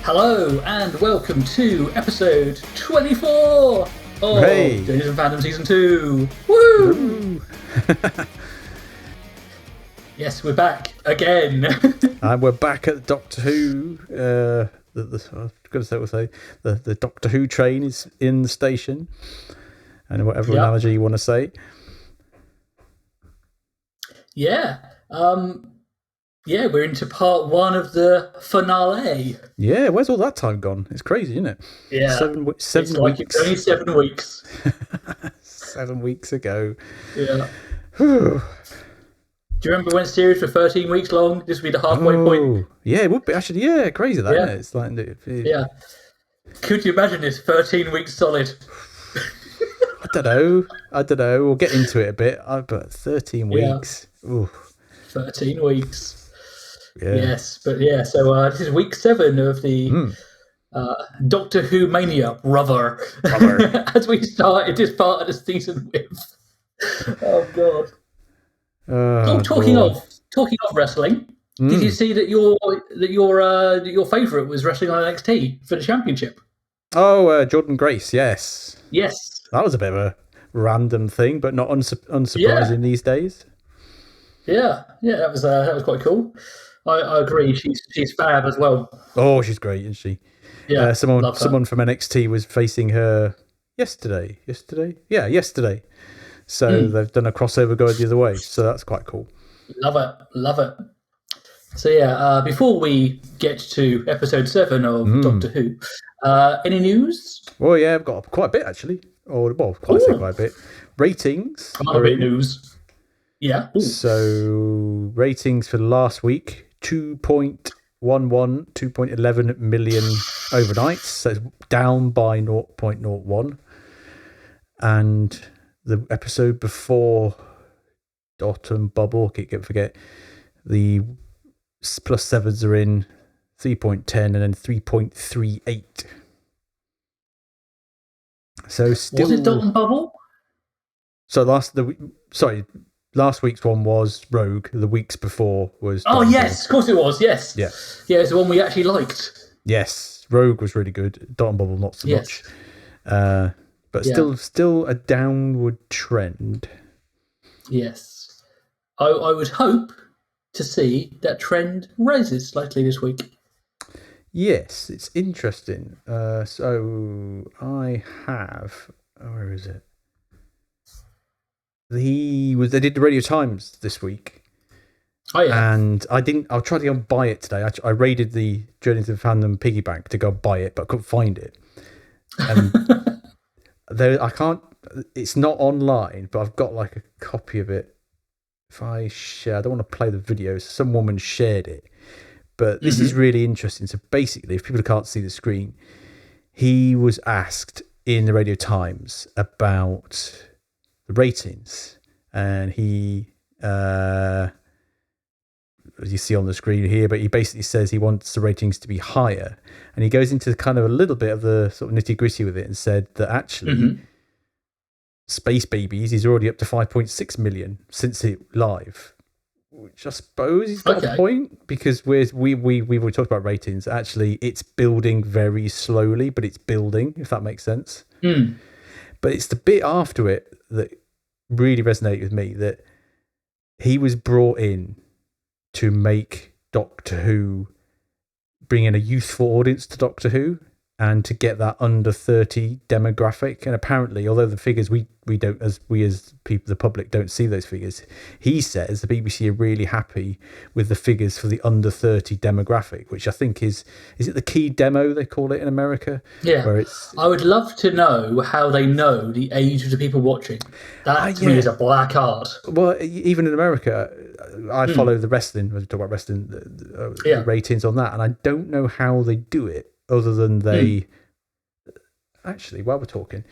Hello and welcome to episode 24 of Hey. Journeys and Fandom Season 2. Woo! Yes, we're back again. And we're back at Doctor Who. I was going to say, the Doctor Who train is in the station, and whatever analogy you want to say. Yeah. We're into part one of the finale. Yeah, where's all that time gone? It's crazy, isn't it? Yeah. 7 It's weeks. like it's only 7 weeks. 7 weeks ago. Yeah. Whew. Do you remember when series were 13 weeks long? This would be the halfway point. Yeah, it would be actually. Yeah, crazy that. Yeah. Isn't it? It's like Yeah. Could you imagine this 13 weeks solid? I don't know. We'll get into it a bit. But 13 weeks. Ooh. 13 weeks. Yeah. Yes, but yeah. So this is week 7 of the Doctor Who mania, brother. As we started this part of the season with. Oh God. Talking of wrestling, did you see that your favourite was wrestling on NXT for the championship? Oh, Jordan Grace, yes. Yes. That was a bit of a random thing, but not unsurprising these days. Yeah, that was quite cool. I agree. She's fab as well. Oh, she's great, isn't she? Yeah, someone from NXT was facing her yesterday. Yeah, yesterday. So they've done a crossover going the other way. So that's quite cool. Love it. So yeah, before we get to episode 7 of Doctor Who, any news? Well, yeah, I've got quite a bit actually. Quite a bit. Ratings. A bit news. Yeah. Ooh. So ratings for last week, 2.11 million overnights. So it's down by 0.01. And the episode before Dot and Bubble, can't forget, the plus 7s are in 3.10 and then 3.38. So still. Was it Dot and Bubble? So last week's one was Rogue. The weeks before was. Oh yes, of course it was. Yes. Yeah. Yeah, it's the one we actually liked. Yes, Rogue was really good. Dot and Bubble not so much. But still a downward trend. Yes, I would hope to see that trend rises slightly this week. Yes, it's interesting. So I have. Where is it? They did the Radio Times this week. Oh yeah. And I'll try to go and buy it today. I raided the Journeys to Fandom piggy bank to go buy it, but I couldn't find it. And I can't. It's not online, but I've got like a copy of it. If I share, I don't want to play the video. Some woman shared it, but this is really interesting. So basically, if people can't see the screen, he was asked in the Radio Times about the ratings, and he, as you see on the screen here, but he basically says he wants the ratings to be higher, and he goes into kind of a little bit of the sort of nitty gritty with it, and said that actually Space Babies is already up to 5.6 million since it live, which I suppose he's got a point, because we've already talked about ratings. Actually, it's building very slowly, but it's building, if that makes sense. But it's the bit after it that really resonated with me, that he was brought in to make Doctor Who, bring in a youthful audience to Doctor Who, and to get that under 30 demographic. And apparently, although the figures we don't, as people, the public, don't see those figures, he says the BBC are really happy with the figures for the under 30 demographic, which I think is it the key demo they call it in America? Yeah. Where it's. I would love to know how they know the age of the people watching. That to me is a black art. Well, even in America, I follow the wrestling. When we talk about wrestling, the ratings on that, and I don't know how they do it. Other than they actually, while we're talking,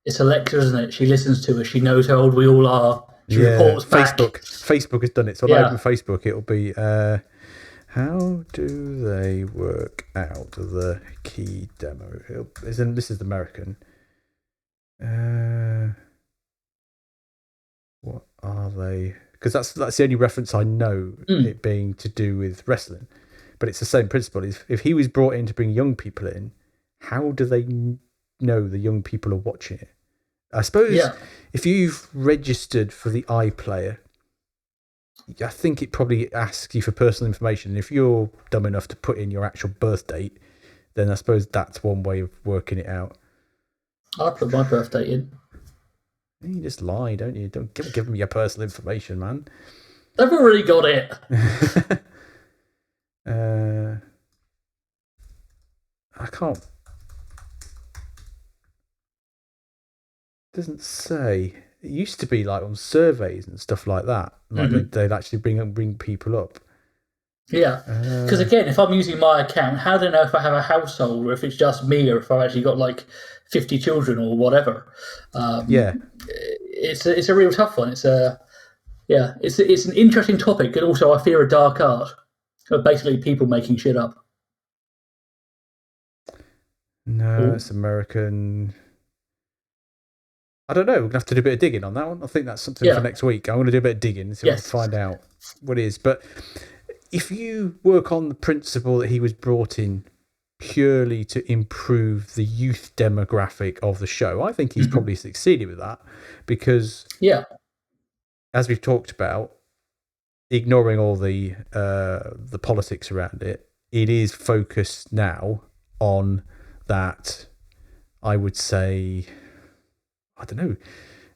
it's Alexa, isn't it? She listens to us. She knows how old we all are. She reports back. Facebook has done it. So when I open Facebook, it'll be how do they work out the key demo? This is American. What are they? Because that's the only reference I know, it being to do with wrestling. But it's the same principle. If he was brought in to bring young people in, how do they know the young people are watching it? I suppose if you've registered for the iPlayer, I think it probably asks you for personal information. If you're dumb enough to put in your actual birth date, then I suppose that's one way of working it out. I put my birth date in. You just lie, don't you? Don't give them your personal information, man. They've already got it. I can't. It doesn't say. It used to be like on surveys and stuff like that. Like they'd actually bring people up. Yeah, because again, if I'm using my account, how do I know if I have a household or if it's just me or if I've actually got like 50 children or whatever? It's a real tough one. It's an interesting topic, and also I fear a dark art of basically people making shit up. No, it's American. I don't know. We're going to have to do a bit of digging on that one. I think that's something for next week. I'm going to do a bit of digging and see if I can find out what it is. But if you work on the principle that he was brought in purely to improve the youth demographic of the show, I think he's probably succeeded with that because, as we've talked about, ignoring all the politics around it, it is focused now on that, I would say, I don't know,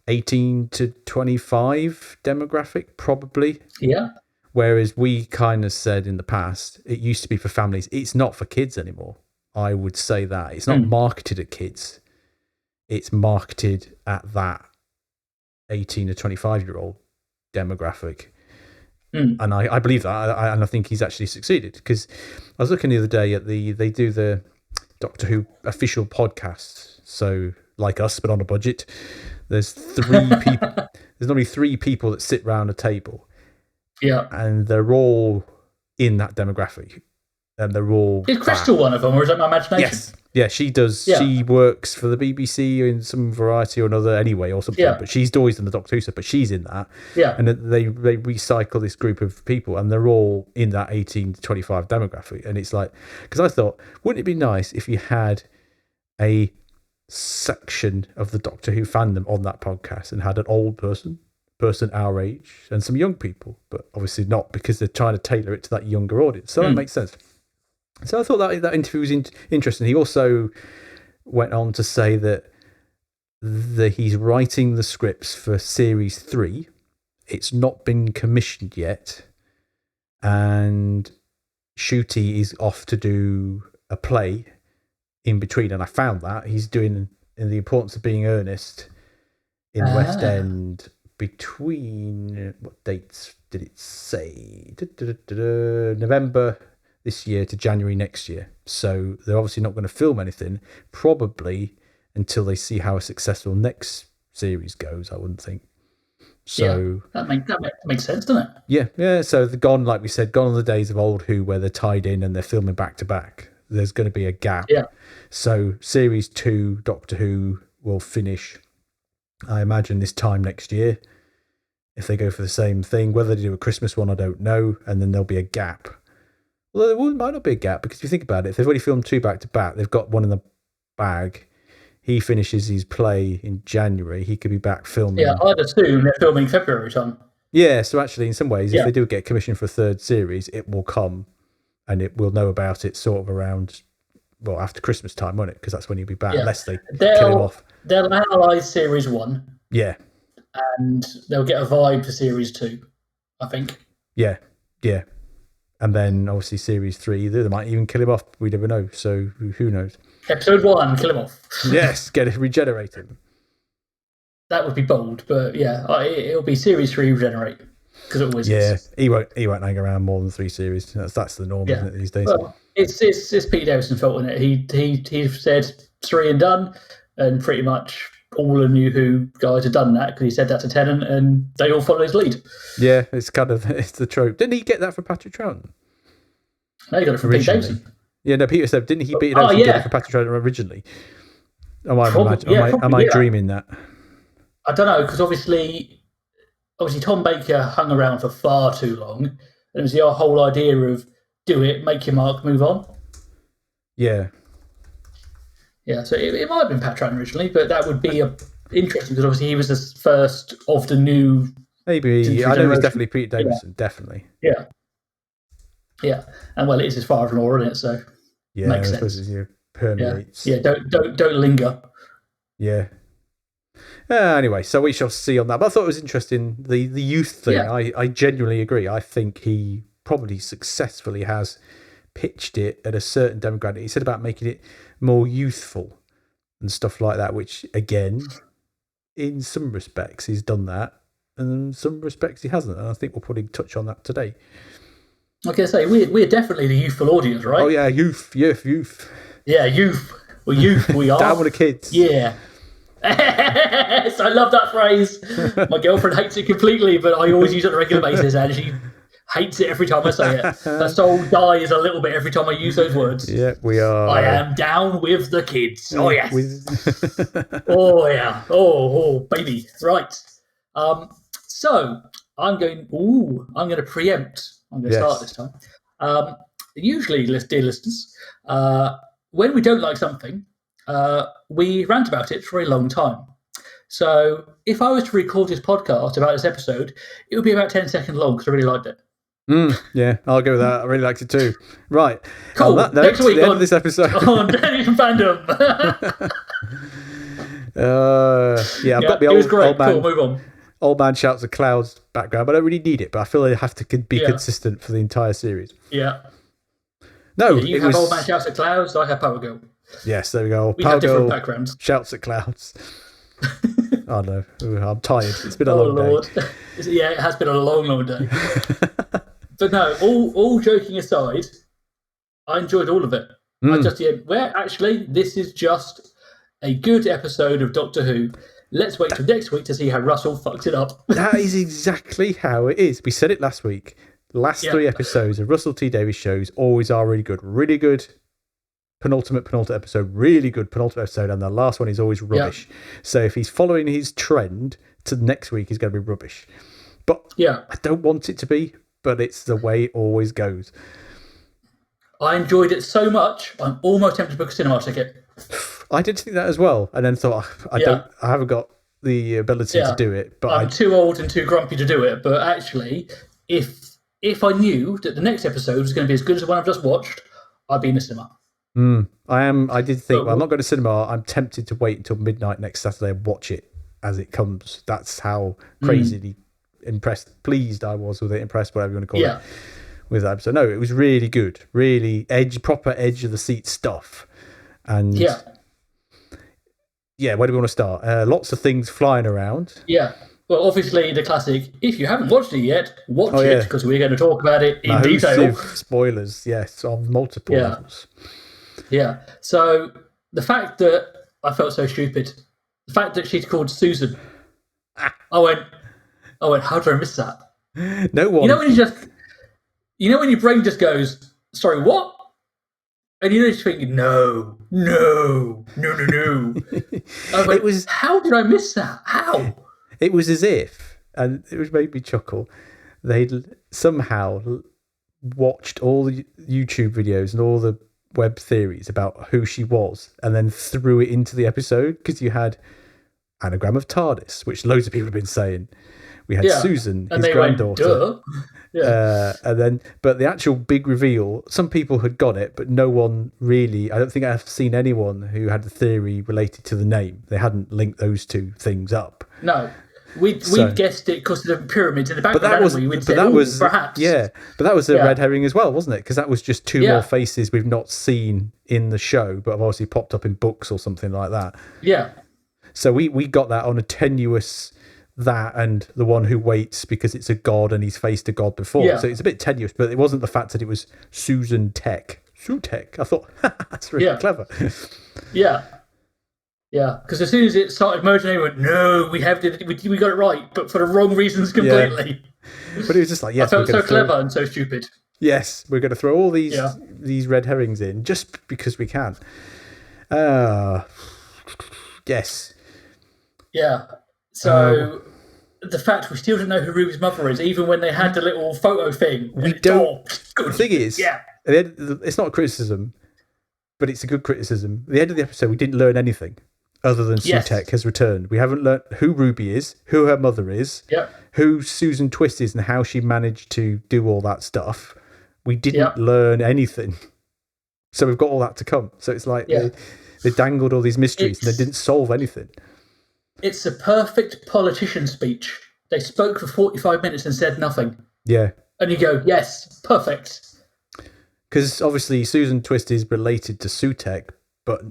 18 to 25 demographic, probably. Yeah. Whereas we kind of said in the past, it used to be for families. It's not for kids anymore. I would say that. It's not marketed at kids. It's marketed at that 18 to 25-year-old demographic. And I believe that. And I think he's actually succeeded. Because I was looking the other day at they do the Doctor Who official podcast. So like us, but on a budget. There's 3 people. There's normally 3 people that sit round a table. Yeah. And they're all in that demographic. And they're all... Is Crystal one of them, or is that my imagination? Yes. Yeah, she does. Yeah. She works for the BBC in some variety or another anyway, or something. Yeah. But she's always in the Doctor Who stuff, but she's in that. Yeah. And they recycle this group of people, and they're all in that 18 to 25 demographic. And it's like... Because I thought, wouldn't it be nice if you had a section of the Doctor Who fandom on that podcast and had an old person our age, and some young people, but obviously not, because they're trying to tailor it to that younger audience. So that makes sense. So I thought that interview was interesting. He also went on to say that he's writing the scripts for series 3. It's not been commissioned yet, and Shooty is off to do a play in between. And I found that he's doing in The Importance of Being Earnest in the West End. Between, what dates did it say? November this year to January next year. So they're obviously not going to film anything, probably until they see how a successful next series goes, I wouldn't think. So that makes sense, doesn't it? Yeah. So they're gone, like we said, gone are the days of old Who where they're tied in and they're filming back to back. There's going to be a gap. Yeah. So series 2, Doctor Who, will finish, I imagine, this time next year. If they go for the same thing, whether they do a Christmas one, I don't know. And then there'll be a gap. Well, there might not be a gap, because if you think about it, if they've already filmed 2 back to back, they've got one in the bag. He finishes his play in January. He could be back filming. Yeah, I'd assume they're filming February time. Yeah, so actually, in some ways, if they do get commissioned for a 3rd series, it will come, and we'll know about it sort of around, well, after Christmas time, won't it? Because that's when he'll be back, unless they kill him off. They'll analyse series 1. Yeah. And they'll get a vibe for series 2, I think. Yeah. And then obviously series 3, they might even kill him off. We never know. So who knows? Episode 1, kill him off. Yes, regenerate him. That would be bold, but it'll be series 3 regenerate, because it always is. He won't hang around more than 3 series. That's the norm, isn't it, these days? Well, it's Pete Davidson's fault, isn't it? He said 3 and done, and pretty much all the New Who guys have done that, because he said that to Tennant, and they all follow his lead. Yeah, it's the trope. Didn't he get that from Patrick Troughton? No, he got it from Pete Davidson. Yeah, no, Peter said, didn't he beat it out get it for Patrick Troughton originally? Am I dreaming that? I don't know, because obviously Tom Baker hung around for far too long, and it was the whole idea of do it, make your mark, move on. Yeah. Yeah, so it might have been Patran originally, but that would be interesting because obviously he was the first of the new. Maybe. I know he's definitely Pete Davidson, definitely. Yeah. Yeah. And well, it is his father-in-law, isn't it? So makes sense. It permeates. Yeah. Don't linger. Yeah. Anyway, so we shall see on that. But I thought it was interesting, the youth thing. Yeah. I genuinely agree. I think he probably successfully has pitched it at a certain demographic. He said about making it more youthful and stuff like that, which, again, in some respects, he's done that. And in some respects, he hasn't. And I think we'll probably touch on that today. Like I say, we're definitely the youthful audience, right? Oh, yeah, youth. Yeah, youth. We're youth, we are. Down with the kids. Yeah. Yes, I love that phrase. My girlfriend hates it completely, but I always use it on a regular basis, and she hates it every time I say it. Her soul dies a little bit every time I use those words. Yeah, we are. I am down with the kids. Oh, yes. Oh, yeah. Oh, baby. Right. So I'm going to preempt. I'm going to start this time. Usually, dear listeners, when we don't like something, we rant about it for a long time. So if I was to record this podcast about this episode, it would be about 10 seconds long because I really liked it. Yeah, I'll go with that. I really liked it too. Right. Cool. Next week on this episode. On Fandom. I've got the old man. Cool, move on. Old man shouts at clouds background, but I don't really need it. But I feel they have to be consistent for the entire series. Yeah. No, you have old man shouts at clouds. I have Power Girl. Yes, there we go. We have different backgrounds. Shouts at clouds. Oh no, I'm tired. It's been a long day. Yeah, it has been a long day. But no, all joking aside, I enjoyed all of it. Actually, this is just a good episode of Doctor Who. Let's wait till next week to see how Russell fucks it up. That is exactly how it is. We said it last week. Last 3 episodes of Russell T Davies shows always are really good. Really good penultimate episode, really good penultimate episode, and the last one is always rubbish. So if he's following his trend to next week, he's going to be rubbish. But I don't want it to be, but it's the way it always goes. I enjoyed it so much, I'm almost tempted to book a cinema ticket. I did think that as well, and then thought I haven't got the ability to do it. But I'm too old and too grumpy to do it. But actually, if I knew that the next episode was going to be as good as the one I've just watched, I'd be in the cinema. I did think, I'm not going to cinema. I'm tempted to wait until midnight next Saturday and watch it as it comes. That's how crazily pleased I was with it, impressed, whatever you want to call it, with that episode. No, it was really good, really proper edge of the seat stuff. And where do we want to start? Lots of things flying around. Yeah. Well, obviously, the classic, if you haven't watched it yet, watch it, because we're going to talk about it in detail. Spoilers, yes, on multiple levels. Yeah. So, the fact that I felt so stupid, the fact that she's called Susan, I went, how did I miss that? No one. You know when your brain just goes, sorry, what? And you just think, no. I went, how did I miss that? How? It was as if, and it made me chuckle, they'd somehow watched all the YouTube videos and all the web theories about who she was and then threw it into the episode, because you had anagram of TARDIS, which loads of people have been saying. We had Susan, his granddaughter. But the actual big reveal, some people had got it, but no one really. I don't think I've seen anyone who had the theory related to the name. They hadn't linked those two things up. No. We guessed it because of the pyramids in the back of the perhaps. Yeah, but that was a red herring as well, wasn't it? Because that was just two more faces we've not seen in the show, but have obviously popped up in books or something like that. Yeah. So we got that on a tenuous, that and the one who waits because it's a god and he's faced a god before. Yeah. So it's a bit tenuous, but it wasn't the fact that it was Sutekh. I thought, that's really clever. Yeah. Yeah, because as soon as it started merging, they went, no, we got it right, but for the wrong reasons completely. Yeah. But it was just like, yes, I felt so clever and so stupid. Yes, we're going to throw all these red herrings in just because we can. Yes. Yeah. So the fact we still don't know who Ruby's mother is, even when they had the little photo thing. We don't. The thing is, it's not a criticism, but it's a good criticism. At the end of the episode, we didn't learn anything other than Sutekh has returned. We haven't learned who Ruby is, who her mother is, who Susan Twist is, and how she managed to do all that stuff. We didn't learn anything. So we've got all that to come. So it's like they dangled all these mysteries and they didn't solve anything. It's a perfect politician speech. They spoke for 45 minutes and said nothing. Yeah. And you go, yes, perfect. Because obviously Susan Twist is related to Sutekh, but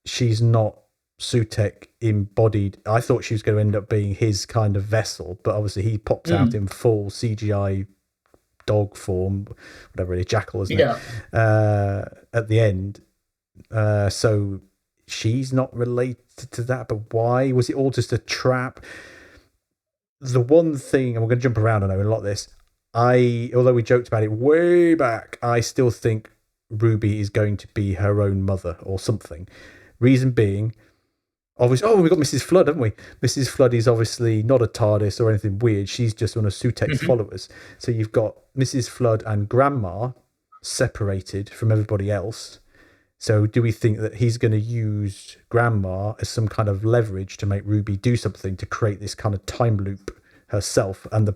she's not Sutekh embodied. I thought she was going to end up being his kind of vessel, but obviously he popped out in full CGI dog form, whatever it is, jackal, isn't it? At the end. So she's not related to that, but why? Was it all just a trap? The one thing, and we're going to jump around, I know, in a lot of this, although we joked about it way back, I still think Ruby is going to be her own mother or something. Reason being, obviously, we've got Mrs. Flood, haven't we? Mrs. Flood is obviously not a TARDIS or anything weird. She's just one of Sutekh's followers. So you've got Mrs. Flood and Grandma separated from everybody else. So do we think that he's going to use Grandma as some kind of leverage to make Ruby do something to create this kind of time loop herself? And the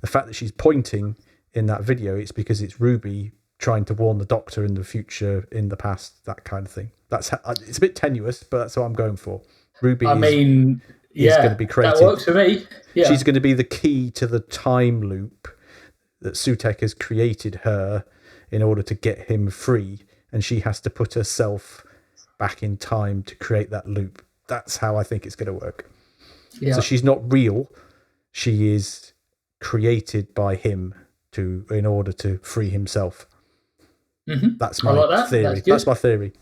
fact that she's pointing in that video, it's because it's Ruby trying to warn the Doctor in the future, in the past, that kind of thing. It's a bit tenuous, but that's what I'm going for. Ruby is going to be created. That works for me. Yeah. She's going to be the key to the time loop that Sutekh has created her in order to get him free. And she has to put herself back in time to create that loop. That's how I think it's going to work. Yeah. So she's not real. She is created by him in order to free himself. That's my theory. That's my theory.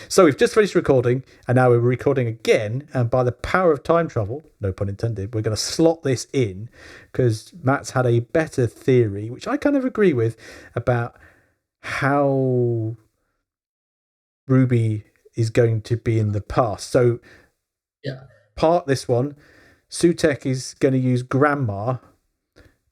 So we've just finished recording, and now we're recording again. And by the power of time travel, no pun intended, we're going to slot this in because Matt's had a better theory, which I kind of agree with, about how Ruby is going to be in the past. So part this one, Sutekh is going to use Grandma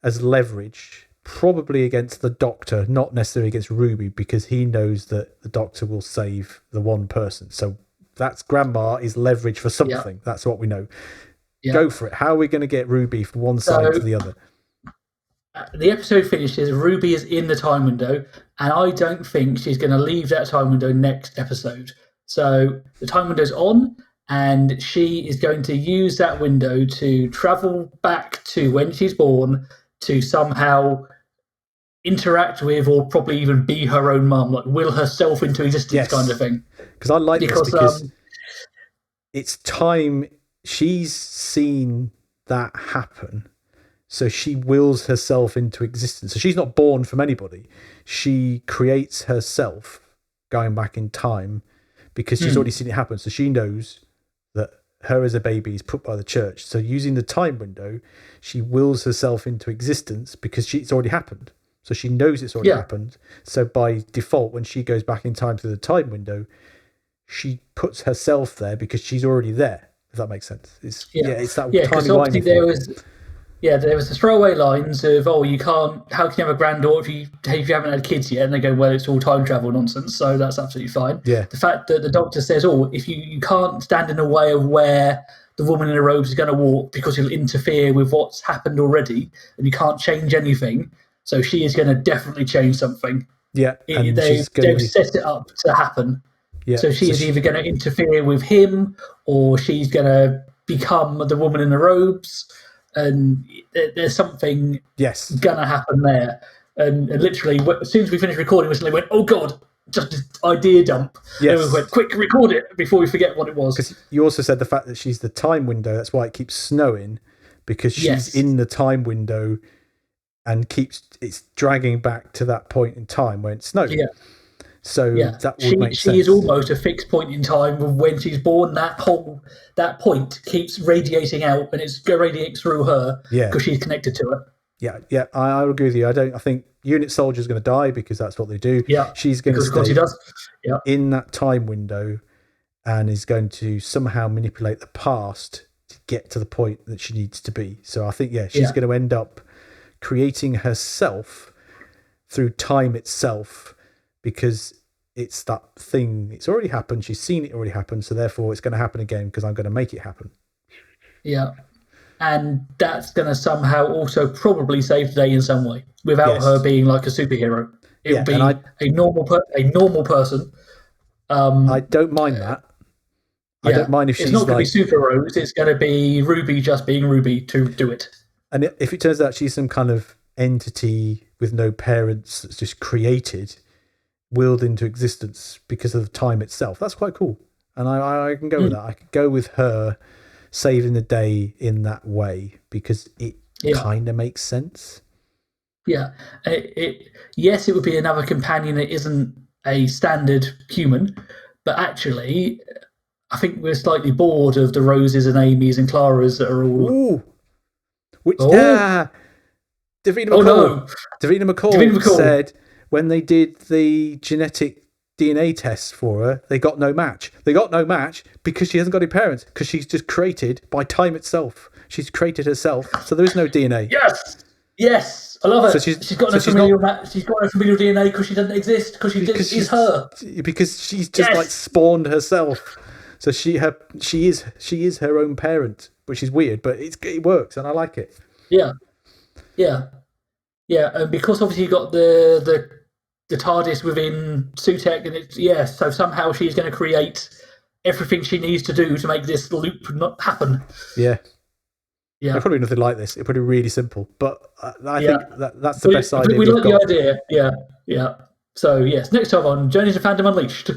as leverage, probably against the Doctor, not necessarily against Ruby, because he knows that the Doctor will save the one person. So that's Grandma is leverage for something. Yeah. That's what we know. Yeah. Go for it. How are we going to get Ruby from one side to the other? The episode finishes, Ruby is in the time window, and I don't think she's going to leave that time window next episode. So the time window's on, and she is going to use that window to travel back to when she's born to somehow interact with, or probably even be her own mum, like will herself into existence, kind of thing. Because I like this because it's time. She's seen that happen, so she wills herself into existence. So she's not born from anybody. She creates herself going back in time because she's already seen it happen. So she knows that her as a baby is put by the church. So using the time window, she wills herself into existence because it's already happened. So she knows it's already happened. So by default, when she goes back in time through the time window, she puts herself there because she's already there. If that makes sense. It's that timey-wimey thing. There was the throwaway lines of, you can't, how can you have a granddaughter if you haven't had kids yet? And they go, well, it's all time travel nonsense, so that's absolutely fine. Yeah. The fact that the Doctor says, if you can't stand in the way of where the woman in the robes is going to walk because you'll interfere with what's happened already, and you can't change anything, so she is going to definitely change something. Yeah. They've set it up to happen. Yeah. So she is either going to interfere with him, or she's going to become the woman in the robes. And there's something gonna happen there. And literally, as soon as we finished recording, we suddenly went, "Oh God!" Just an idea dump. Yes. And we went, "Quick, record it before we forget what it was." Because you also said the fact that she's the time window. That's why it keeps snowing, because she's in the time window, and it's dragging back to that point in time when it's snowing. Yeah. So that would make sense. She is almost a fixed point in time of when she's born. That point keeps radiating out, and it's radiating through her because she's connected to it. Yeah, I agree with you. I think Unit Soldier's going to die because that's what they do. Yeah, she's going to stay she does. in that time window, and is going to somehow manipulate the past to get to the point that she needs to be. So I think, she's going to end up creating herself through time itself, because it's that thing. It's already happened. She's seen it already happen. So therefore it's going to happen again because I'm going to make it happen. Yeah. And that's going to somehow also probably save the day in some way without her being like a superhero. It'll be a normal person. I don't mind that. I don't mind if she's it's not going to be Super Rose. It's going to be Ruby just being Ruby to do it. And if it turns out she's some kind of entity with no parents that's just created, willed into existence because of the time itself, that's quite cool. And I can go with that. I could go with her saving the day in that way because it kind of makes sense. Yeah. Yes, it would be another companion that isn't a standard human, but actually, I think we're slightly bored of the Roses and Amy's and Claras that are all... Davina McCall. Davina McCall said when they did the genetic DNA tests for her, they got no match. They got no match because she hasn't got any parents, because she's just created by time itself. She's created herself, so there is no DNA. Yes, I love it. So she's got no familial DNA because she doesn't exist, because she's her. Because she's just like spawned herself. So she is her own parent, which is weird, but it works and I like it. Yeah, and because obviously you got the TARDIS within Sutekh, and so somehow she's going to create everything she needs to do to make this loop not happen. Yeah. It'll probably be nothing like this. It'll probably be really simple, but I think that's the best idea. We like the idea. Yeah. So yes, next time on Journeys to Fandom Unleashed.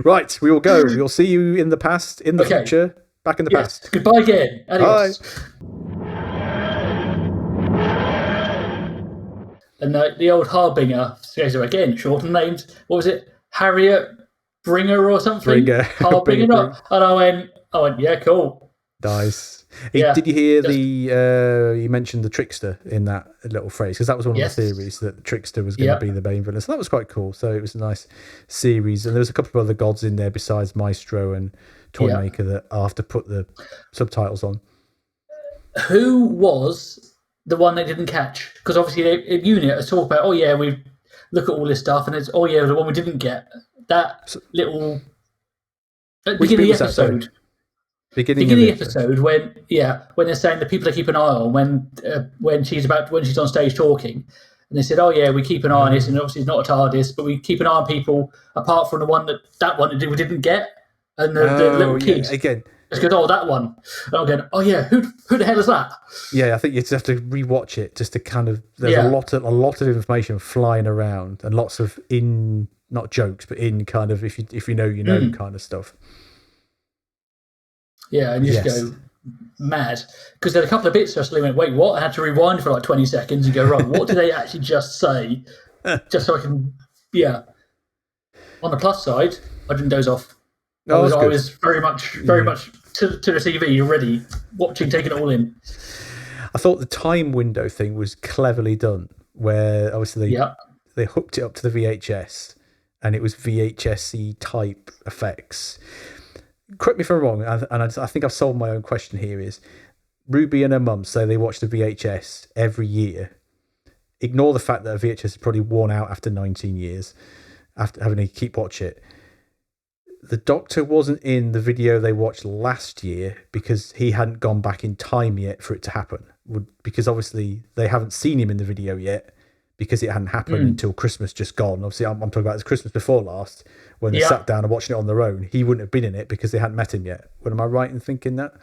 Right, we will go. We'll see you in the past, in the future, back in the past. Goodbye again. Adios. Bye. And the old Harbinger, so again, shortened names. What was it? Harriet Bringer or something? Harbinger. And I went, yeah, cool. Nice. Did you hear you mentioned the trickster in that little phrase? Because that was one of the theories, that the trickster was going to be the main villain. So that was quite cool. So it was a nice series. And there was a couple of other gods in there besides Maestro and Toymaker that I'll have to put the subtitles on. Who was the one they didn't catch? Because obviously in Unit I talk about, we look at all this stuff, and it's the one we didn't get. That little beginning of the episode. Beginning of the episode when they're saying the people to keep an eye on when she's on stage talking, and they said, we keep an eye on this, and obviously it's not a TARDIS, but we keep an eye on people apart from the one that we didn't get, and the little kid again. Just goes, that one. And I'm going, who the hell is that? Yeah, I think you just have to rewatch it just to kind of. There's a lot of information flying around, and lots of not jokes, but in kind of if you know kind of stuff. Yeah, and you just go mad. Because there are a couple of bits I went, wait, what? I had to rewind for like 20 seconds and go, right, what did they actually just say? Just so I can, On the plus side, I didn't doze off. I was very much to the TV, ready, watching, taking it all in. I thought the time window thing was cleverly done, where obviously they hooked it up to the VHS, and it was VHS-y type effects. Correct me if I'm wrong, and I think I've solved my own question here, is Ruby and her mum say they watch the VHS every year. Ignore the fact that a VHS is probably worn out after 19 years, after having to keep watch it. The Doctor wasn't in the video they watched last year because he hadn't gone back in time yet for it to happen. Because obviously they haven't seen him in the video yet because it hadn't happened until Christmas just gone. Obviously, I'm talking about this Christmas before last, when they sat down and watching it on their own. He wouldn't have been in it because they hadn't met him yet. Am I right in thinking that?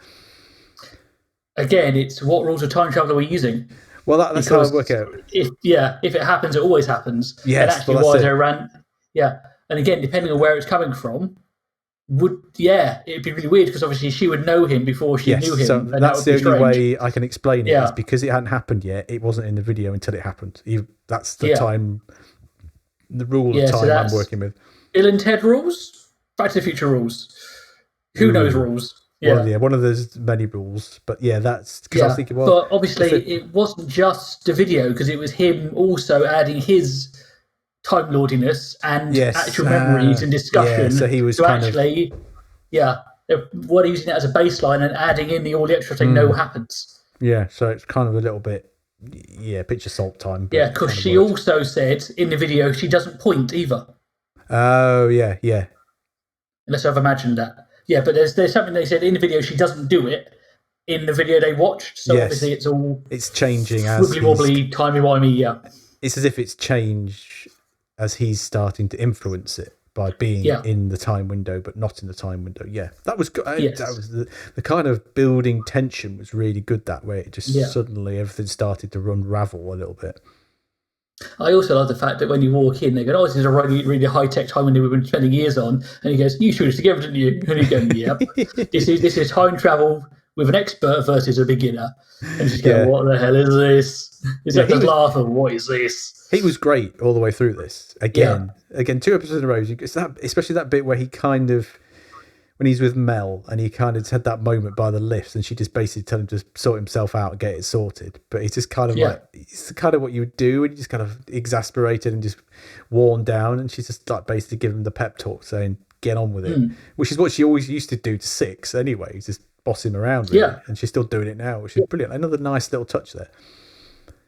Again, it's what rules of time travel are we using? Well, that's how I work out. If it happens, it always happens. Yes, and actually, why there ran? Yeah, and again, depending on where it's coming from, it'd be really weird because obviously she would know him before she knew him. So and that's the only way I can explain it. Is because it hadn't happened yet. It wasn't in the video until it happened. That's the time, the rule of time I'm working with. Bill and Ted rules, Back to the Future rules. Who knows rules? One of those many rules. But that's because I was thinking, but obviously it wasn't just the video, because it was him also adding his time lordiness and Yes. actual memories and discussion. Yeah, so he was to kind actually, what using it as a baseline and adding in all the extra thing know what happens. Yeah, so it's kind of a little bit, pinch of salt time. But Yeah, because she also said in the video she doesn't point either. Oh, yeah. Unless I've imagined that. Yeah, but there's something they said in the video she doesn't do it in the video they watched. So obviously it's changing as wibbly-wobbly, timey-wimey, yeah. It's as if it's changed as he's starting to influence it by being in the time window, but not in the time window. Yeah, that was good. Yes. That was the kind of building tension was really good that way. It just suddenly everything started to unravel a little bit. I also love the fact that when you walk in, they go, "Oh, this is a really, really high-tech time window we've been spending years on." And he goes, "You shoot us together, didn't you?" And he goes, "Yep. This is time travel with an expert versus a beginner." And just go, "What the hell is this?" He's like, just laughing. What is this? He was great all the way through this. Again, 2 episodes in a row. It's that, especially that bit where he kind of, when he's with Mel and he kind of had that moment by the lift and she just basically told him to sort himself out and get it sorted. But he's just kind of like, it's kind of what you would do when you're just kind of exasperated and just worn down. And she's just like basically giving him the pep talk saying, get on with it, which is what she always used to do to Six anyway. Just boss him around. Really. And she's still doing it now, which is brilliant. Another nice little touch there.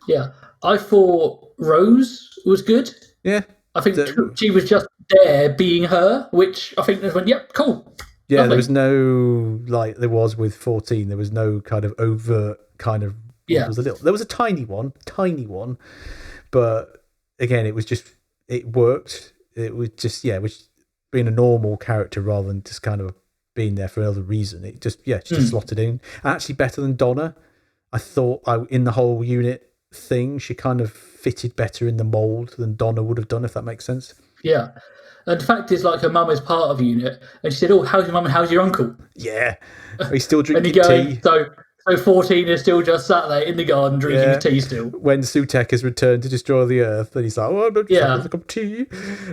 Yeah. I thought Rose was good. Yeah. I think she was just there being her, which I think went, yep, cool. Yeah, Lovely. there was no, like there was with 14, there was no kind of overt kind of, there was a tiny one, but again, it was just, it worked. It was just, it was being a normal character rather than just kind of being there for another reason. It just, she just slotted in. And actually better than Donna. I thought in the whole unit thing, she kind of fitted better in the mold than Donna would have done, if that makes sense. Yeah. And the fact is, like, her mum is part of unit, and she said, "Oh, how's your mum and how's your uncle?" Yeah. He's still drinking tea. So 14 is still just sat there in the garden drinking tea still. When Sutekh has returned to destroy the Earth, and he's like, "Oh, I'm not having a cup of tea."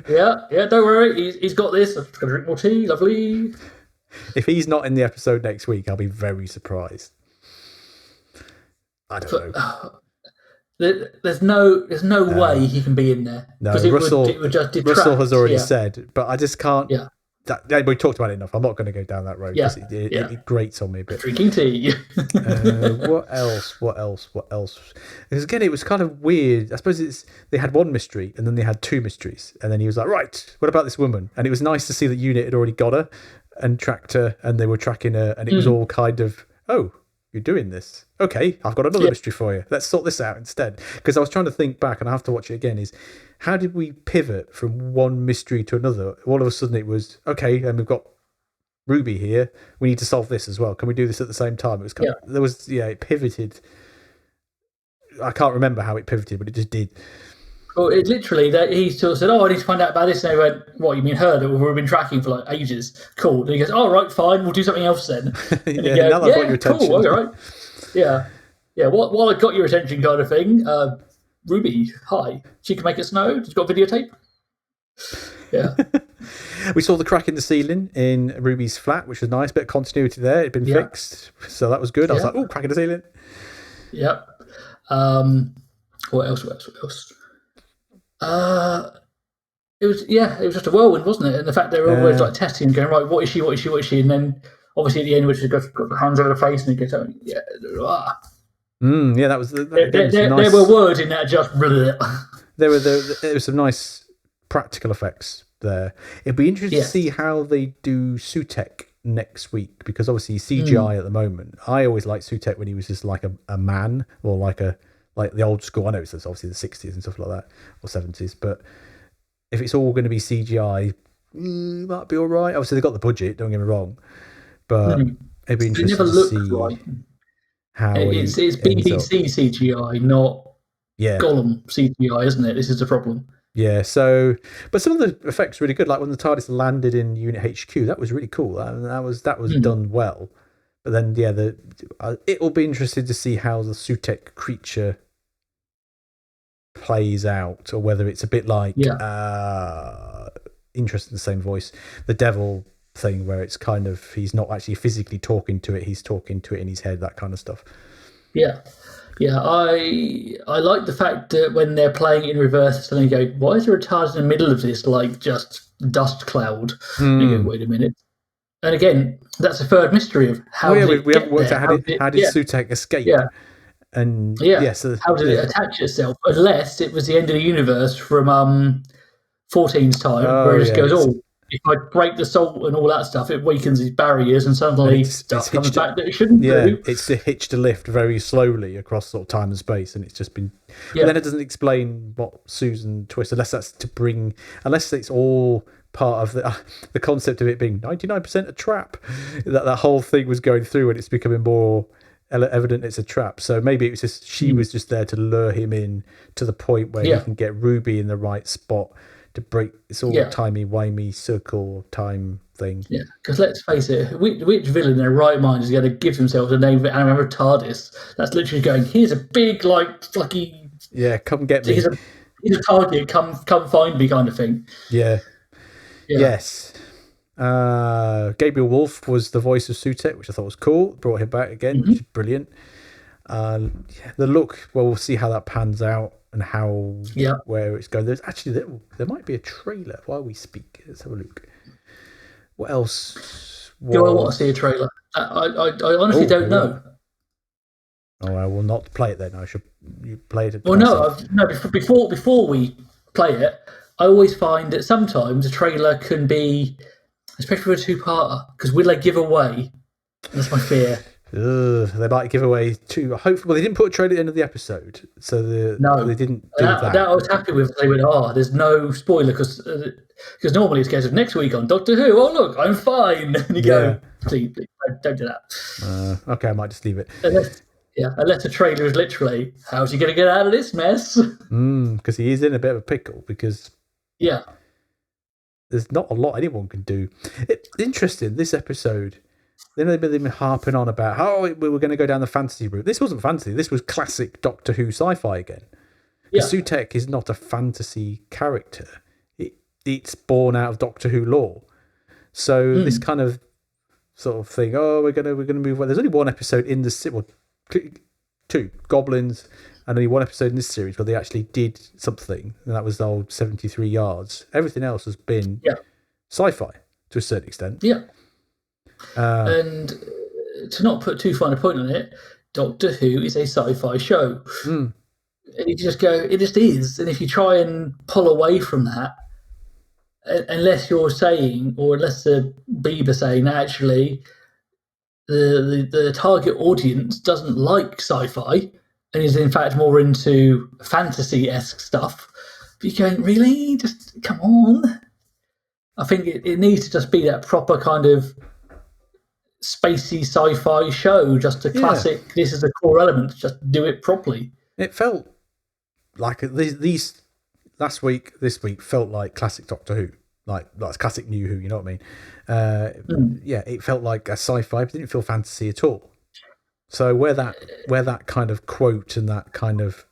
Yeah, don't worry, he's got this. I'm just going to drink more tea, lovely. If he's not in the episode next week, I'll be very surprised. I don't know. There's no way he can be in there. No, Russell, it would just detract. Russell has already said, but I just can't. Yeah. We talked about it enough. I'm not going to go down that road because it grates on me a bit. Drinking tea. What else? Because again, it was kind of weird. I suppose they had one mystery and then they had 2 mysteries, and then he was like, "Right, what about this woman?" And it was nice to see that unit had already got her and tracked her, and they were tracking her, and it was all kind of, "Oh, you're doing this. Okay, I've got another mystery for you. Let's sort this out instead." Because I was trying to think back, and I have to watch it again, is how did we pivot from one mystery to another? All of a sudden it was, okay, and we've got Ruby here. We need to solve this as well. Can we do this at the same time? It was kind of, it pivoted. I can't remember how it pivoted, but it just did. Well, it literally, he sort of said, "Oh, I need to find out about this." And they went, "What, you mean her that we've been tracking for like ages?" Cool. And he goes, "Oh, right, fine, we'll do something else then." And now that I've got your attention. Cool, all right. Yeah. While I got your attention kind of thing, Ruby, hi. She can make it snow. She's got videotape. Yeah. We saw the crack in the ceiling in Ruby's flat, which was nice. Bit of continuity there. It'd been fixed. So that was good. I was like, "Oh, crack in the ceiling." Yep. What else? It was just a whirlwind, wasn't it? And the fact they were always like testing and going, right, what is she? And then obviously at the end, which has got the hands over the face and it gets out. Yeah. That was nice. There were words in that just. There were some nice practical effects there. It'd be interesting to see how they do Sutekh next week, because obviously CGI at the moment. I always liked Sutekh when he was just like a man, or like the old school. I know it's obviously the 60s and stuff like that, or 70s, but if it's all going to be CGI, might be all right. Obviously, they've got the budget, don't get me wrong, but it'd be interesting to see how it's BBC CGI, not Gollum CGI, isn't it? This is the problem. Yeah, so, but some of the effects were really good. Like when the TARDIS landed in Unit HQ, that was really cool. That was done well. But then, it will be interesting to see how the Sutekh creature plays out, or whether it's a bit like interesting, the same voice, the devil thing, where it's kind of he's not actually physically talking to it, he's talking to it in his head, that kind of stuff. Yeah, Yeah, I like the fact that when they're playing in reverse, suddenly go, why is there a TARDIS in the middle of this, like, just dust cloud? And you go, wait a minute. And again, that's a third mystery of how did it we haven't get worked there? out how did Sutekh escape? Yeah. And Yeah. so how did it attach itself? Unless it was the end of the universe from 14's time, where it just goes, if I break the salt and all that stuff, it weakens these barriers and suddenly stuff comes back that it shouldn't do. It's hitched a lift very slowly across sort of time and space, and it's just been... But then it doesn't explain what Susan twists, unless that's to bring... Unless it's all part of the concept of it being 99% a trap. That whole thing was going through, and it's becoming more evident it's a trap. So maybe it was just she was just there to lure him in to the point where he can get Ruby in the right spot to break this all timey-wimey circle time thing. Yeah, because let's face it, which villain in their right mind is going to give themselves a name and remember TARDIS? That's literally going, here's a big, like, flucky... Yeah, come get me. Here's a target, come find me kind of thing. Yeah. Yes. Gabriel Wolf was the voice of Sutekh, which I thought was cool. Brought him back again, which is brilliant. The look, well, we'll see how that pans out and where it's going. There's actually there might be a trailer while we speak. Let's have a look. What else? Do I want to see a trailer? I honestly don't know. Oh, I will not play it then. You play it. Well, no. Before we play it, I always find that sometimes a trailer can be, especially for a two-parter, because will they give away? That's my fear. They might give away two. Hopefully, they didn't put a trailer at the end of the episode, so they didn't do that. That I was happy with. They went, there's no spoiler because normally it's a case of next week on Doctor Who. Oh look, I'm fine. And you go, please, don't do that. Okay, I might just leave it. Unless the trailer is literally, how's he going to get out of this mess? Because he is in a bit of a pickle. Because there's not a lot anyone can do. Interesting. This episode. Then they've been harping on about we were going to go down the fantasy route. This wasn't fantasy. This was classic Doctor Who sci-fi again. Sutekh is not a fantasy character. It's born out of Doctor Who lore. So this kind of sort of thing. We're gonna move on. There's only one episode in the two goblins, and only one episode in this series where they actually did something, and that was the old 73 yards. Everything else has been sci-fi to a certain extent. Yeah. And to not put too fine a point on it, Doctor Who is a sci-fi show. And you just go, it just is. And if you try and pull away from that, unless you're saying, or unless the Bieber saying, actually, the target audience doesn't like sci-fi and is in fact more into fantasy-esque stuff, but you're going, really? Just come on. I think it needs to just be that proper kind of spacey sci-fi show, just a classic. This is a core element. Just do it properly. It felt like these this week felt like classic Doctor Who, like classic New Who. You know what I mean? It felt like a sci-fi, but didn't feel fantasy at all. So where that kind of quote and that kind of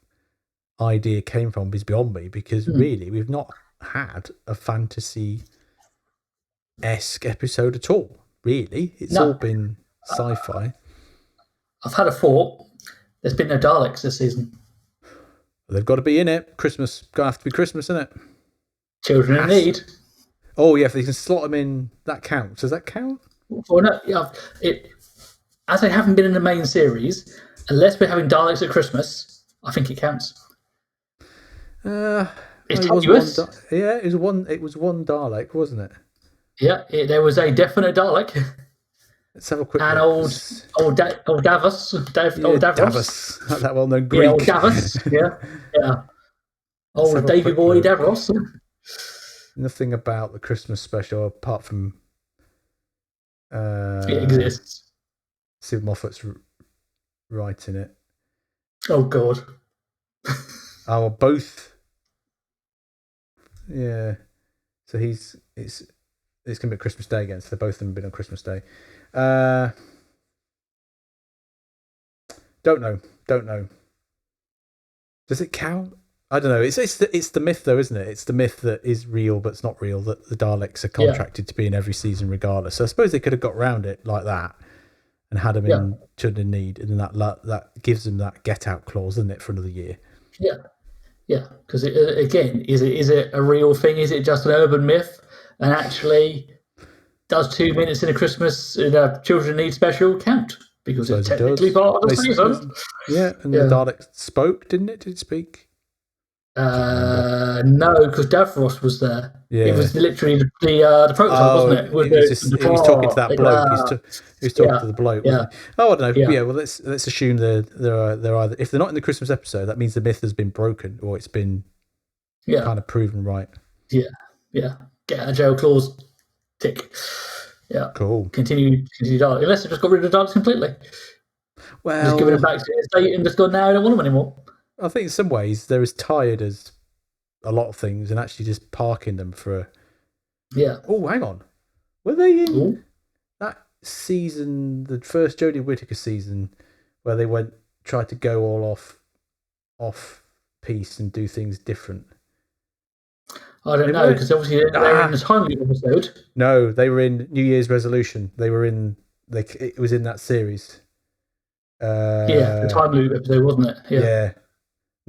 idea came from is beyond me, because really we've not had a fantasy-esque episode at all. Really, it's all been sci-fi. I've had a thought. There's been no Daleks this season. They've got to be in it. Christmas, got to have to be Christmas, isn't it? Children in need. Oh yeah, if they can slot them in, that counts. Does that count? Well, no, as they haven't been in the main series, unless we're having Daleks at Christmas, I think it counts. It's tenuous. It was one Dalek, wasn't it? Yeah, there was a definite Dalek. Let's have a quick look. Old Davos. Davos. That well-known Greek. Yeah, old Davos. yeah. Old Davy Boy Davos. Nothing about the Christmas special apart from... it exists. Sid Moffat's writing it. Oh, God. Both... Yeah. So it's going to be Christmas Day again, so both of them have been on Christmas Day. Don't know. Does it count? I don't know. It's the myth, though, isn't it? It's the myth that is real, but it's not real, that the Daleks are contracted to be in every season regardless. So I suppose they could have got around it like that and had them in Children in Need, and then that gives them that get out clause, doesn't it, for another year? Yeah. Because again, is it a real thing? Is it just an urban myth? And actually, does 2 minutes in a Children in Need special count? Because it's technically part of the season. Yeah, and the Dalek spoke, didn't it? Did it speak? No, because Davros was there. Yeah. It was literally the prototype, wasn't it? He was talking to that bloke. He was talking to the bloke, wasn't he? Oh, I don't know. Yeah. Well, let's assume they're either, if they're not in the Christmas episode, that means the myth has been broken or it's been kind of proven right. Yeah. Get out of jail clause. Tick. Yeah. Cool. Continue Dalek. Unless they just got rid of the Daleks completely. Well, just giving it back to the estate and just gone, no, I don't want them anymore. I think in some ways they're as tired as a lot of things, and actually just parking them for a... Yeah. Oh, hang on. Were they in that season, the first Jodie Whittaker season, where they tried to go all off piece and do things different? I don't know, because obviously they were in the time loop episode. No, they were in New Year's Resolution. They were in... it was in that series. The time loop episode, wasn't it? Yeah.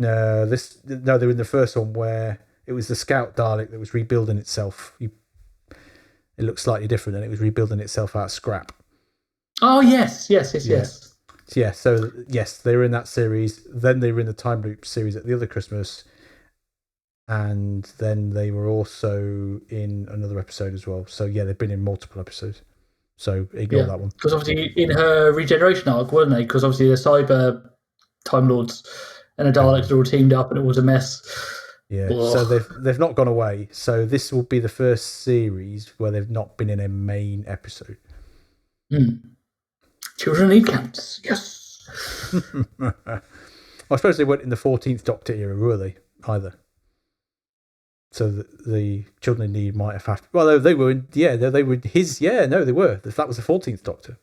No, they were in the first one where it was the Scout Dalek that was rebuilding itself. It looked slightly different, and it was rebuilding itself out of scrap. Oh, yes. Yeah, so yes, they were in that series. Then they were in the time loop series at the other Christmas, and then they were also in another episode as well. So yeah, they've been in multiple episodes. So ignore that one. Because obviously in her regeneration arc, weren't they? Because obviously the Cyber Time Lords and the Daleks are all teamed up, and it was a mess. Yeah, so they've not gone away. So this will be the first series where they've not been in a main episode. Children Need counts. Yes. I suppose they weren't in the 14th Doctor era, were they? Either. So the Children in Need might have had... Well, they were in... Yeah, they were his... Yeah, no, they were. That was the 14th Doctor.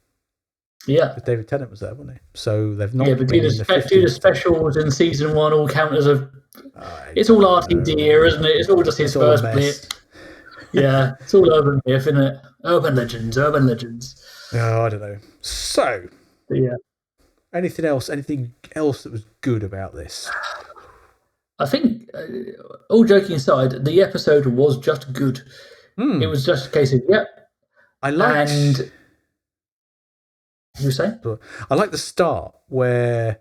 Yeah. David Tennant was there, wasn't he? So they've not... Yeah, but do the specials in season 1 all count as a... It's all RTD here, isn't it? It's all just his first bit. Yeah, it's all urban myth, isn't it? Urban legends. Oh, I don't know. So... Yeah. Anything else that was good about this? I think, all joking aside, the episode was just good. It was just a case of, I liked... And... You say? I like the start where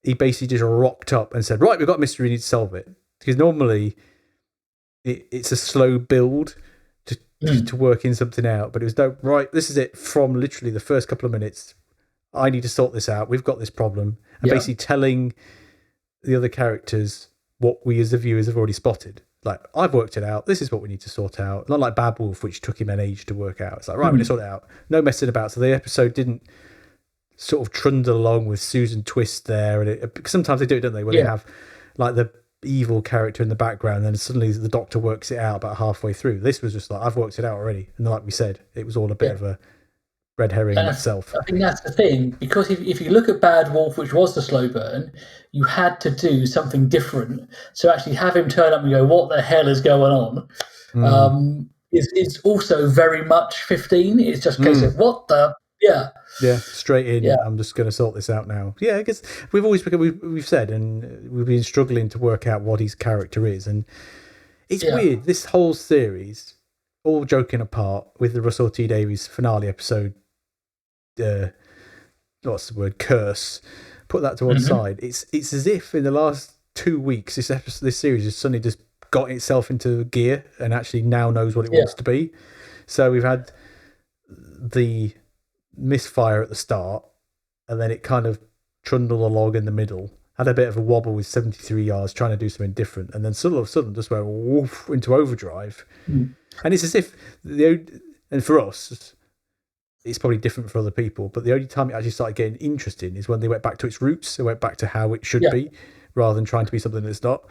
he basically just rocked up and said, right, we've got a mystery, we need to solve it. Because normally it's a slow build to work in something out. But it was, no, right, this is it from literally the first couple of minutes. I need to sort this out. We've got this problem. And basically telling the other characters what we as the viewers have already spotted. Like, I've worked it out. This is what we need to sort out. Not like Bad Wolf, which took him an age to work out. It's like, right, we need to sort it out. No messing about. So the episode didn't sort of trundle along with Susan Twist there. And because sometimes they do it, don't they? Where they have like the evil character in the background, and then suddenly the Doctor works it out about halfway through. This was just like, I've worked it out already. And like we said, it was all a bit of a red herring in itself. I think that's the thing, because if you look at Bad Wolf, which was the slow burn, you had to do something different. So actually have him turn up and go, what the hell is going on? Is also very much 15. It's just a case of, what the... Yeah, straight in. Yeah. I'm just going to sort this out now. Yeah, because we've said, and we've been struggling to work out what his character is. And it's weird. This whole series, all joking apart, with the Russell T Davies finale episode, what's the word? Curse. Put that to one side. It's as if in the last 2 weeks, this series has suddenly just got itself into gear and actually now knows what it wants to be. So we've had the misfire at the start, and then it kind of trundled along in the middle, had a bit of a wobble with 73 yards trying to do something different, and then all of a sudden just went woof into overdrive. And it's as if and for us, it's probably different for other people, but the only time it actually started getting interesting is when they went back to its roots. They went back to how it should be, rather than trying to be something that's not.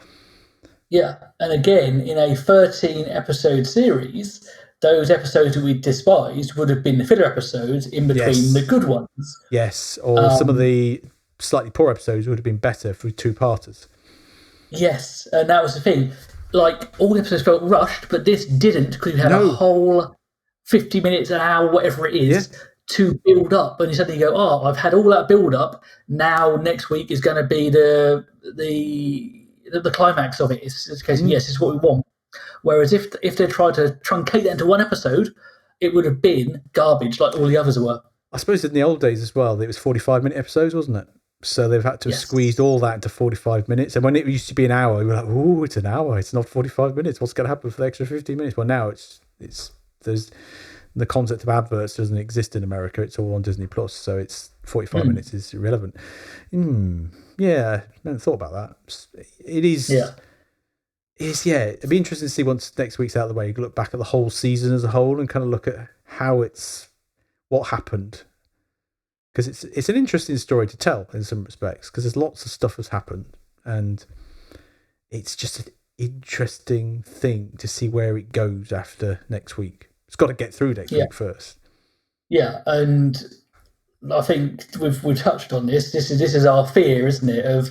Yeah, and again, in a 13-episode series, those episodes that we despised would have been the filler episodes in between the good ones. Yes, or some of the slightly poor episodes would have been better for two-parters. Yes, and that was the thing. Like, all the episodes felt rushed, but this didn't, because you had a whole 50 minutes, an hour, whatever it is, to build up, and you suddenly go, "Oh, I've had all that build up. Now next week is going to be the climax of it." It's a case of, yes, it's what we want. Whereas if they tried to truncate that into one episode, it would have been garbage like all the others were. I suppose in the old days as well, it was 45-minute episodes, wasn't it? So they've had to have squeezed all that into 45 minutes. And when it used to be an hour, we were like, "Oh, it's an hour. It's not 45 minutes. What's going to happen for the extra 15 minutes?" Well, now there's the concept of adverts doesn't exist in America. It's all on Disney Plus, so it's 45 minutes is irrelevant. Yeah, I hadn't thought about that. It is. Yeah. It'd be interesting to see once next week's out of the way. You look back at the whole season as a whole and kind of look at what happened, because it's an interesting story to tell in some respects, because there's lots of stuff that's happened, and it's just an interesting thing to see where it goes after next week. It's got to get through next week first. Yeah, and I think we've touched on this. This is our fear, isn't it? Of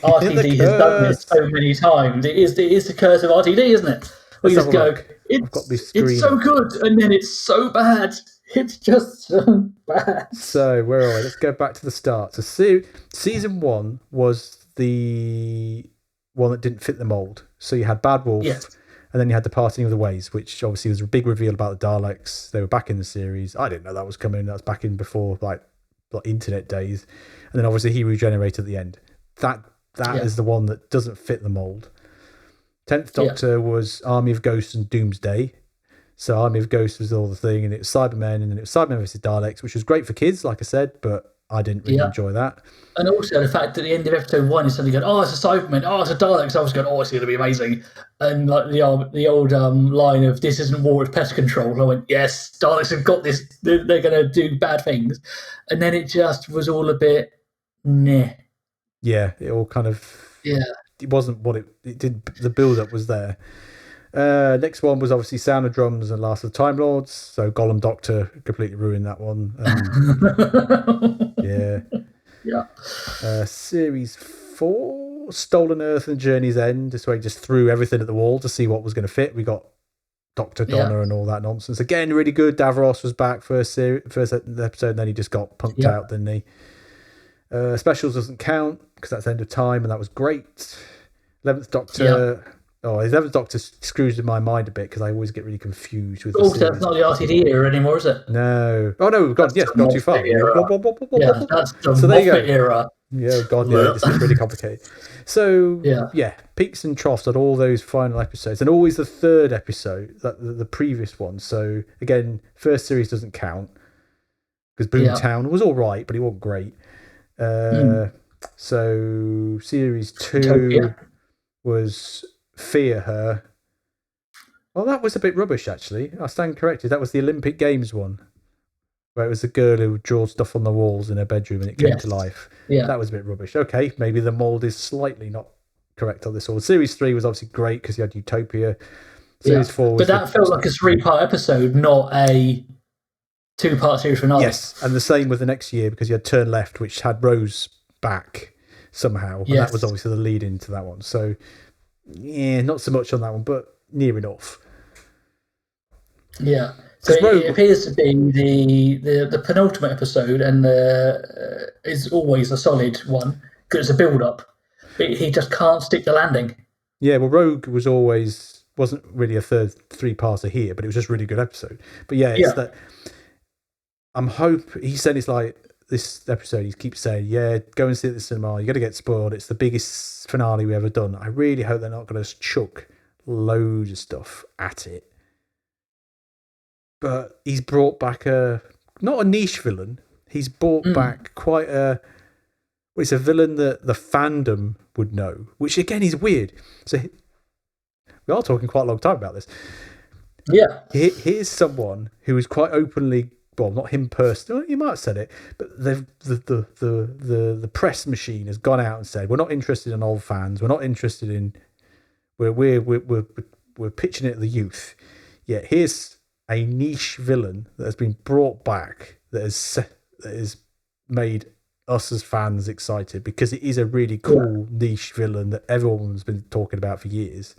RTD has done this so many times. It is the curse of RTD, isn't it? We just go, it's so good, and then it's so bad. It's just so bad. So where are we? Let's go back to the start. So season 1 was the one that didn't fit the mold. So you had Bad Wolf, and then you had the Parting of the Ways, which obviously was a big reveal about the Daleks. They were back in the series. I didn't know that was coming. That was back in before like internet days. And then obviously he regenerated at the end. That is the one that doesn't fit the mold. 10th Doctor was Army of Ghosts and Doomsday. So Army of Ghosts was all the thing, and it was Cybermen, and then it was Cybermen versus Daleks, which was great for kids, like I said, but I didn't really enjoy that. And also the fact that at the end of episode 1, you suddenly go, "Oh, it's a Cyberman. Oh, it's a Daleks." I was going, "Oh, it's going to be amazing." And like the old line of "This isn't war, it's pest control." I went, "Yes, Daleks have got this. They're going to do bad things." And then it just was all a bit, meh. Yeah, it all kind of... Yeah. It wasn't what it did. The build-up was there. Next one was obviously Sound of Drums and Last of the Time Lords. So Gollum Doctor completely ruined that one. Series 4, Stolen Earth and Journey's End. This way he just threw everything at the wall to see what was going to fit. We got Dr. Donna and all that nonsense. Again, really good. Davros was back first episode, and then he just got punked out, didn't he? Specials doesn't count because that's End of Time, and that was great. 11th Doctor. Oh, 11th Doctor screws in my mind a bit because I always get really confused with. Also, that's not the RTD era anymore, is it? No. Oh no, God, yes, not too far. Yeah, that's the Moffat era. Yeah, God, yeah, this is really complicated. So peaks and troughs on all those final episodes, and always the third episode, the previous one. So again, first series doesn't count because Boomtown was all right, but it wasn't great. So series 2 was Fear Her. Well, that was a bit rubbish, actually. I stand corrected. That was the Olympic Games one, where it was the girl who drew stuff on the walls in her bedroom and it came to life. Yeah. That was a bit rubbish. Okay, maybe the mould is slightly not correct on this one. Series 3 was obviously great because you had Utopia. Series 4 was... But that felt like a 3-part episode, not a 2-part series finale. Yes, and the same with the next year because you had Turn Left, which had Rose back somehow. And that was obviously the lead into that one. So, yeah, not so much on that one, but near enough. Yeah. So it appears to be the penultimate episode, and is always a solid one because it's a build-up. But he just can't stick the landing. Yeah, well, Rogue wasn't really a 3-parter here, but it was just a really good episode. But yeah, it's that... he said it's like this episode, he keeps saying, go and see it at the cinema, you're going to get spoiled, it's the biggest finale we've ever done. I really hope they're not going to chuck loads of stuff at it. But he's brought back not a niche villain, he's brought back quite it's a villain that the fandom would know, which again is weird. So we are talking quite a long time about this. Yeah. Here's someone who is quite openly... Well, not him personally. You might have said it, but the press machine has gone out and said, "We're not interested in old fans. We're not interested in. We're pitching it at the youth." Yet here's a niche villain that has been brought back that has made us as fans excited because it is a really cool niche villain that everyone's been talking about for years.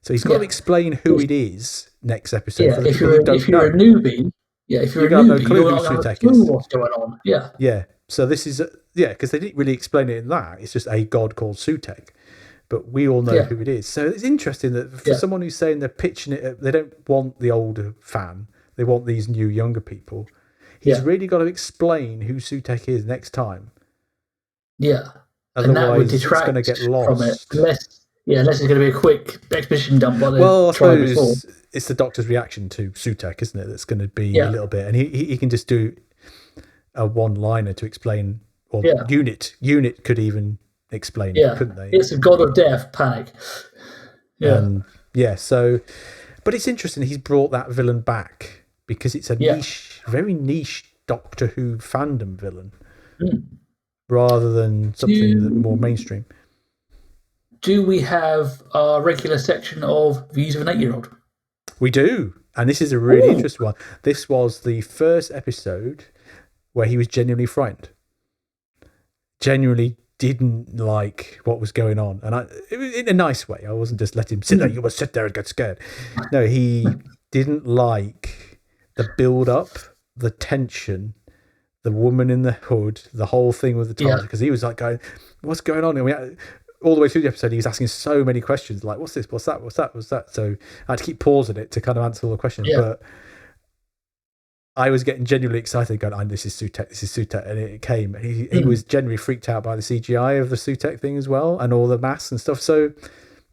So he's got to explain who it is next episode. Yeah, if you're a newbie. if you're You a got no newbie, clue you're who not going to Sutekh clue is. what's going on. Yeah. Yeah. So this is because they didn't really explain it in that. It's just a god called Sutekh, but we all know who it is. So it's interesting that for someone who's saying they're pitching it, they don't want the older fan. They want these new younger people. He's really got to explain who Sutekh is next time. Yeah. Otherwise, it's going to get lost from it. Unless it's going to be a quick exposition dump by the I tribe before. suppose it's the Doctor's reaction to Sutekh, isn't it? That's going to be a little bit, and he can just do a one-liner to explain, or unit could even explain it, couldn't they? It's a god of death, panic. So, but it's interesting he's brought that villain back because it's a niche, very niche Doctor Who fandom villain, rather than something more mainstream. Do we have our regular section of Views of an 8-year-old? We do, and this is a really interesting one. This was the first episode where he was genuinely frightened. Genuinely didn't like what was going on, and in a nice way. I wasn't just letting him sit there. You must sit there and get scared. No, he didn't like the build-up, the tension, the woman in the hood, the whole thing with the TARDIS, because he was like going, "What's going on?" And all the way through the episode, he was asking so many questions, like, "What's this? What's that? What's that? What's that?" So I had to keep pausing it to kind of answer all the questions, but I was getting genuinely excited, going, "This is Sutekh," and it came. And he was genuinely freaked out by the CGI of the Sutekh thing as well, and all the masks and stuff. So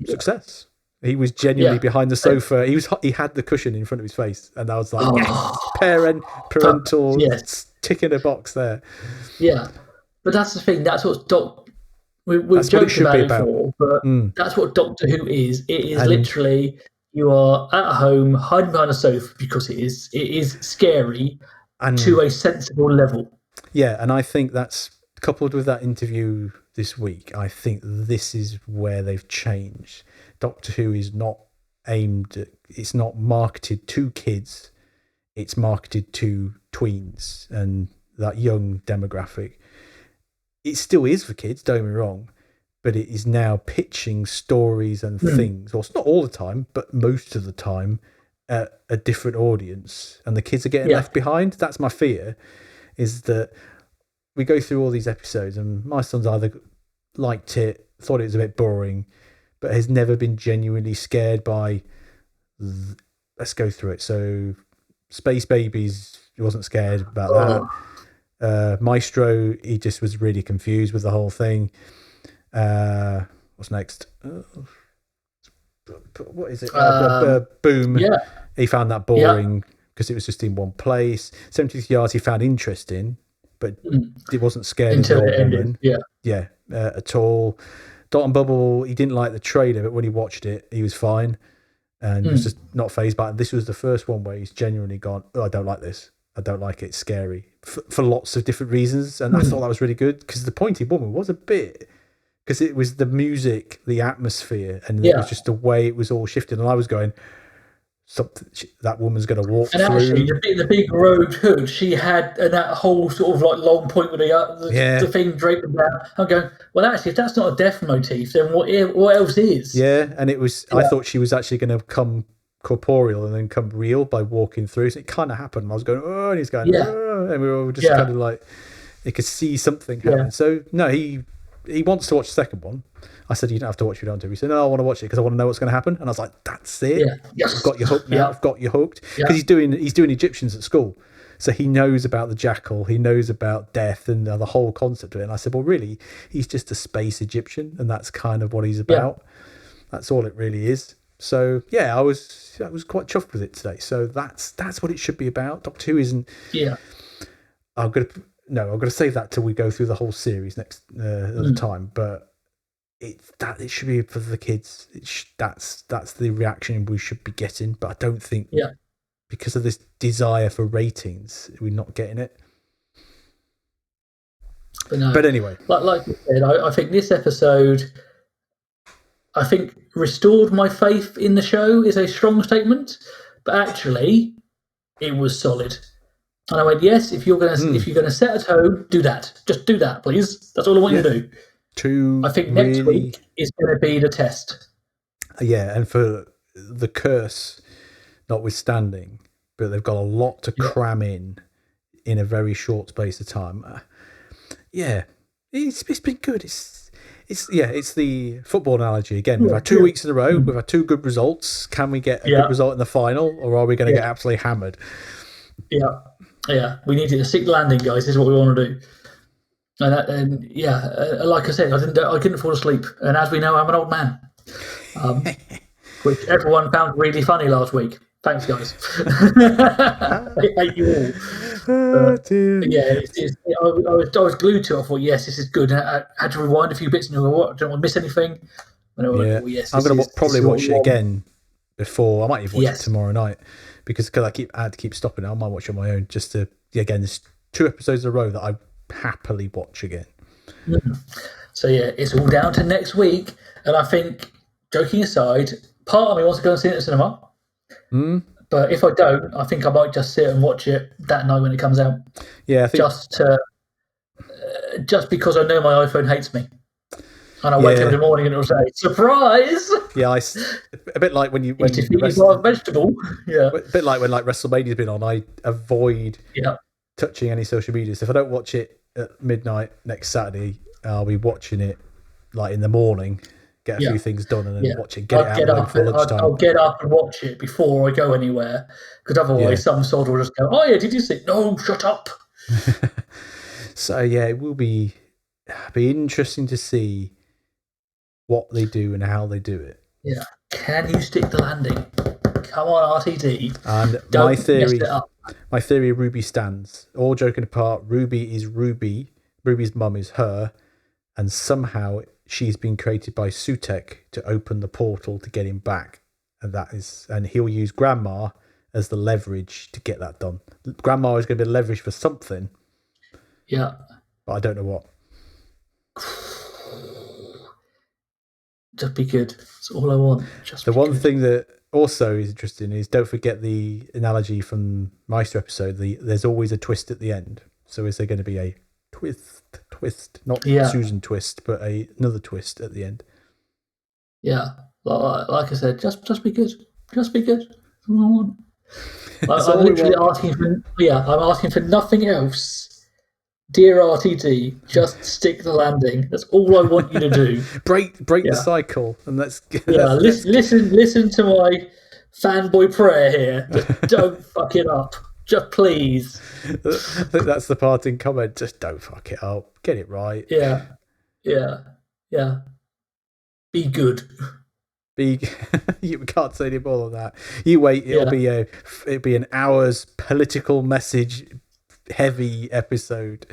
success. He was genuinely behind the sofa. He had the cushion in front of his face, and I was like, "Yes, parental, ticking a box there." Yeah, but that's the thing. That's what we've joked about it before, but that's what Doctor Who is. It is literally, you are at home hiding behind a sofa because it is scary to a sensible level. Yeah, and I think that's coupled with that interview this week. I think this is where they've changed. Doctor Who is not it's not marketed to kids. It's marketed to tweens and that young demographic. It still is for kids, don't get me wrong, but it is now pitching stories and things, or it's not all the time, but most of the time, at a different audience, and the kids are getting left behind. That's my fear, is that we go through all these episodes, and my son's either liked it, thought it was a bit boring, but has never been genuinely scared by. Let's go through it. So, Space Babies, he wasn't scared about that. Maestro, he just was really confused with the whole thing. What's next? What is it? Boom. Yeah. He found that boring because it was just in one place. 70th Yards he found interesting, but he wasn't scared until of the it old ended. woman. At all. Dot and Bubble, he didn't like the trailer, but when he watched it, he was fine and he was just not fazed by it. This was the first one where he's genuinely gone, "Oh, I don't like this. I don't like it. It's scary," for lots of different reasons. And I thought that was really good because the Pointed Woman was a bit, because it was the music, the atmosphere, and it was just the way it was all shifted. And I was going, that woman's going to walk and through. Actually, the big rogue hood she had, and that whole sort of like long point with the thing draped down. I'm going, well, actually, if that's not a death motif, then what else is? Yeah, and it was. I thought she was actually going to come corporeal and then come real by walking through. So it kind of happened. I was going, "Oh," and he's going, "Oh," and we were all just kind of like, he could see something happen. So no, he wants to watch the second one. I said, "You don't have to watch it on TV." He said, "No, I want to watch it because I want to know what's going to happen." And I was like, "That's it. I've got you hooked now. I've got you hooked." Because he's doing Egyptians at school, so he knows about the jackal. He knows about death and the whole concept of it. And I said, "Well, really, he's just a space Egyptian, and that's kind of what he's about. That's all it really is." So I was quite chuffed with it today. So that's what it should be about. Doctor Who isn't. Yeah. I'm gonna save that till we go through the whole series next other time. But it should be for the kids. That's the reaction we should be getting. But I don't think because of this desire for ratings, we're not getting it. But anyway, like you said, I think this episode, restored my faith in the show is a strong statement, but actually, it was solid. And I went, yes, if you're gonna set a tone, do that. Just do that, please. That's all I want you to do. I think next week is going to be the test. Yeah, and for the curse notwithstanding, but they've got a lot to cram in a very short space of time. It's been good. It's the football analogy again. We've had 2 weeks in a row. We've had 2 good results. Can we get a good result in the final, or are we going to get absolutely hammered? Yeah. We need to stick the landing, guys. This is what we want to do. And like I said, I couldn't fall asleep. And as we know, I'm an old man, which everyone found really funny last week. Thanks, guys. I hate you all. I was glued to it. I thought, yes, this is good. I had to rewind a few bits and go, what? I don't want to miss anything. I'm going to probably watch it again before. I might even watch it tomorrow night because I had to keep stopping it. I might watch it on my own just to, again, there's 2 episodes in a row that I happily watch again. So, it's all down to next week. And I think, joking aside, part of me wants to go and see it in the cinema. But if I don't, I think I might just sit and watch it that night when it comes out. Yeah, I think just because I know my iPhone hates me, and I wake up in the morning and it'll say surprise. Yeah, a bit like when you vegetable. Yeah, a bit like when WrestleMania's been on. I avoid touching any social media. So if I don't watch it at midnight next Saturday, I'll be watching it in the morning. Get a few things done and then watch it. Get it out for lunchtime. I'll get up and watch it before I go anywhere, because otherwise some sort will just go, "Oh yeah, did you see?" No, shut up. So it will be interesting to see what they do and how they do it. Yeah, can you stick the landing? Come on, RTD. And my theory, Ruby stands. All joking apart, Ruby is Ruby. Ruby's mum is her, and somehow she's been created by Sutekh to open the portal to get him back, and he'll use Grandma as the leverage to get that done. Grandma is going to be leverage for something. Yeah, but I don't know what. Just be good. That's all I want. The one thing that also is interesting is, don't forget the analogy from Meister episode. There's always a twist at the end. So is there going to be a twist, not Susan twist, but another twist at the end? Yeah, like I said, just be good. Just be good. That's all I want. I'm literally asking I'm asking for nothing else. Dear RTD, just stick the landing. That's all I want you to do. break the cycle, and listen to my fanboy prayer here. Just don't fuck it up. Just please. I think that's the parting comment. Just don't fuck it up. Get it right. Yeah. Be good. You can't say any more than that. You wait. It'll be an hour's political message heavy episode.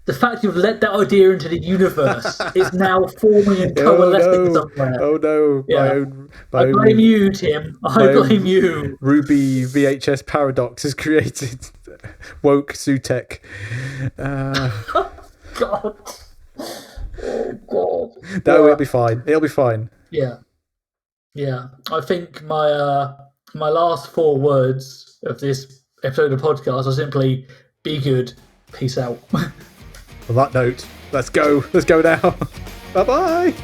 The fact you've let that idea into the universe is now forming and coalescing somewhere. Oh no! Yeah. I blame you, Tim. I blame you. Ruby VHS paradox is created. Woke Sutekh. God. Oh God. No, it'll be fine. It'll be fine. Yeah. I think my last 4 words of this episode of the podcast are simply "be good, peace out." On that note, let's go. Let's go now. Bye-bye.